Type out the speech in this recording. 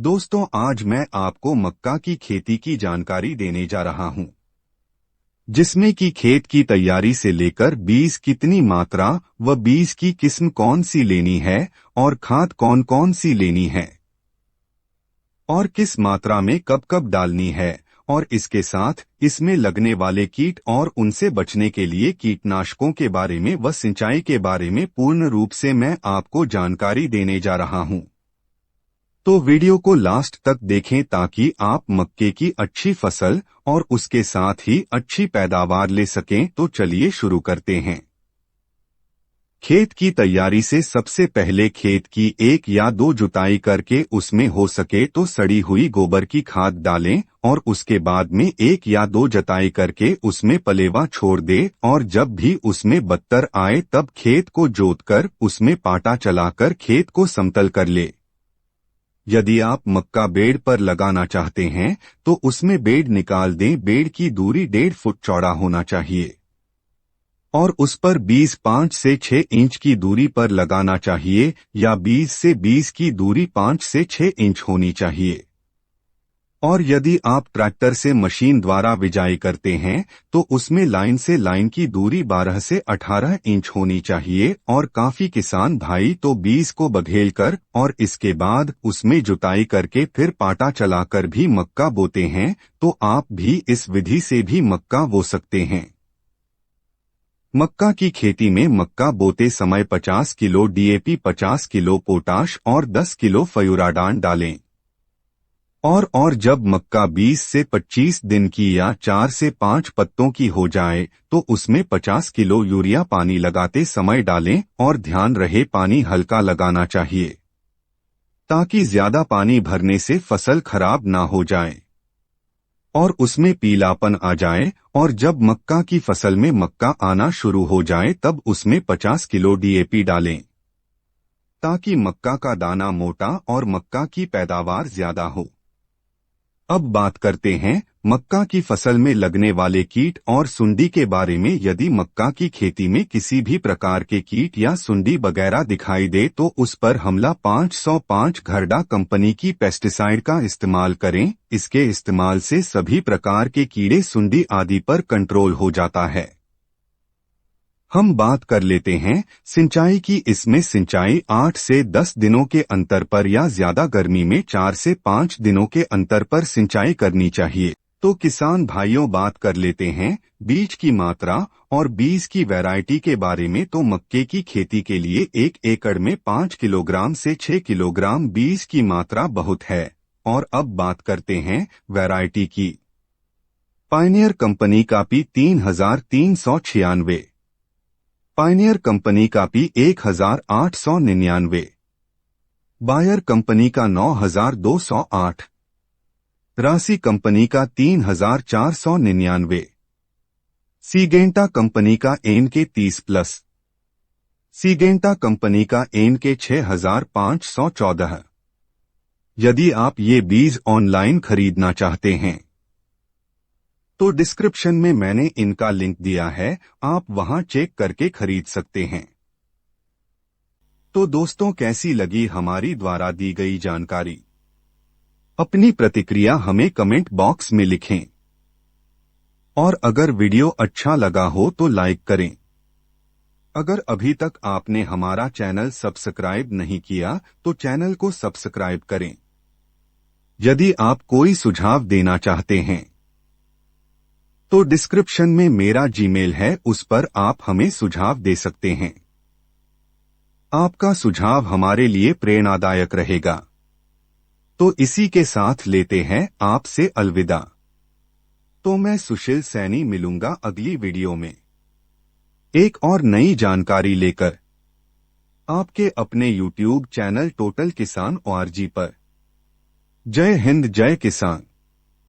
दोस्तों, आज मैं आपको मक्का की खेती की जानकारी देने जा रहा हूं, जिसमें कि खेत की तैयारी से लेकर बीज कितनी मात्रा व बीज की किस्म कौन सी लेनी है और खाद कौन कौन सी लेनी है और किस मात्रा में कब कब डालनी है, और इसके साथ इसमें लगने वाले कीट और उनसे बचने के लिए कीटनाशकों के बारे में व सिंचाई के बारे में पूर्ण रूप से मैं आपको जानकारी देने जा रहा हूं। तो वीडियो को लास्ट तक देखें ताकि आप मक्के की अच्छी फसल और उसके साथ ही अच्छी पैदावार ले सकें। तो चलिए शुरू करते हैं। खेत की तैयारी से सबसे पहले खेत की 1 या 2 जुताई करके उसमें हो सके तो सड़ी हुई गोबर की खाद डालें और उसके बाद में 1 या 2 जुताई करके उसमें पलेवा छोड़ दे और जब भी उसमें बत्तर आए तब खेत को जोतकर उसमें पाटा चलाकर खेत को समतल कर ले। यदि आप मक्का बेड़ पर लगाना चाहते हैं तो उसमें बेड़ निकाल दें। बेड़ की दूरी 1.5 फुट चौड़ा होना चाहिए और उस पर 5 से 6 इंच की दूरी पर लगाना चाहिए या 20 से 20 की दूरी 5 से 6 इंच होनी चाहिए। और यदि आप ट्रैक्टर से मशीन द्वारा बिजाई करते हैं तो उसमें लाइन से लाइन की दूरी 12 से 18 इंच होनी चाहिए। और काफी किसान भाई तो 20 को बघेल कर और इसके बाद उसमें जुताई करके फिर पाटा चलाकर भी मक्का बोते हैं, तो आप भी इस विधि से भी मक्का बो सकते हैं। मक्का की खेती में मक्का बोते समय 50 किलो डीएपी, 50 किलो पोटाश और 10 किलो फ्यूराडान डालें। और जब मक्का 20 से 25 दिन की या 4 से 5 पत्तों की हो जाए तो उसमें 50 किलो यूरिया पानी लगाते समय डालें और ध्यान रहे पानी हल्का लगाना चाहिए ताकि ज्यादा पानी भरने से फसल खराब ना हो जाए और उसमें पीलापन आ जाए। और जब मक्का की फसल में मक्का आना शुरू हो जाए तब उसमें 50 किलो डीएपी डालें ताकि मक्का का दाना मोटा और मक्का की पैदावार ज्यादा हो। अब बात करते हैं मक्का की फसल में लगने वाले कीट और सुंडी के बारे में। यदि मक्का की खेती में किसी भी प्रकार के कीट या सुंडी वगैरह दिखाई दे तो उस पर हमला 505 घरडा कंपनी की पेस्टिसाइड का इस्तेमाल करें। इसके इस्तेमाल से सभी प्रकार के कीड़े, सुंडी आदि पर कंट्रोल हो जाता है। हम बात कर लेते हैं सिंचाई की। इसमें सिंचाई 8 से 10 दिनों के अंतर पर या ज्यादा गर्मी में 4 से 5 दिनों के अंतर पर सिंचाई करनी चाहिए। तो किसान भाइयों, बात कर लेते हैं बीज की मात्रा और बीज की वैरायटी के बारे में। तो मक्के की खेती के लिए 1 एकड़ में 5 किलोग्राम से 6 किलोग्राम बीज की मात्रा बहुत है। और अब बात करते हैं वैरायटी की। पायनियर कंपनी का पी 3396, पायनियर कंपनी का पी 1899, बायर कंपनी का 9208, राशि कंपनी का 3499, सीगेंटा कंपनी का एनके 30+, सीगेंटा कंपनी का एनके 6514। यदि आप ये बीज ऑनलाइन खरीदना चाहते हैं तो डिस्क्रिप्शन में मैंने इनका लिंक दिया है, आप वहां चेक करके खरीद सकते हैं। तो दोस्तों, कैसी लगी हमारी द्वारा दी गई जानकारी? अपनी प्रतिक्रिया हमें कमेंट बॉक्स में लिखें और अगर वीडियो अच्छा लगा हो तो लाइक करें। अगर अभी तक आपने हमारा चैनल सब्सक्राइब नहीं किया तो चैनल को सब्सक्राइब करें। यदि आप कोई सुझाव देना चाहते हैं तो डिस्क्रिप्शन में मेरा जीमेल है, उस पर आप हमें सुझाव दे सकते हैं। आपका सुझाव हमारे लिए प्रेरणादायक रहेगा। तो इसी के साथ लेते हैं आपसे अलविदा। तो मैं सुशील सैनी मिलूंगा अगली वीडियो में एक और नई जानकारी लेकर, आपके अपने YouTube चैनल टोटल किसान ORG पर। जय हिंद, जय किसान।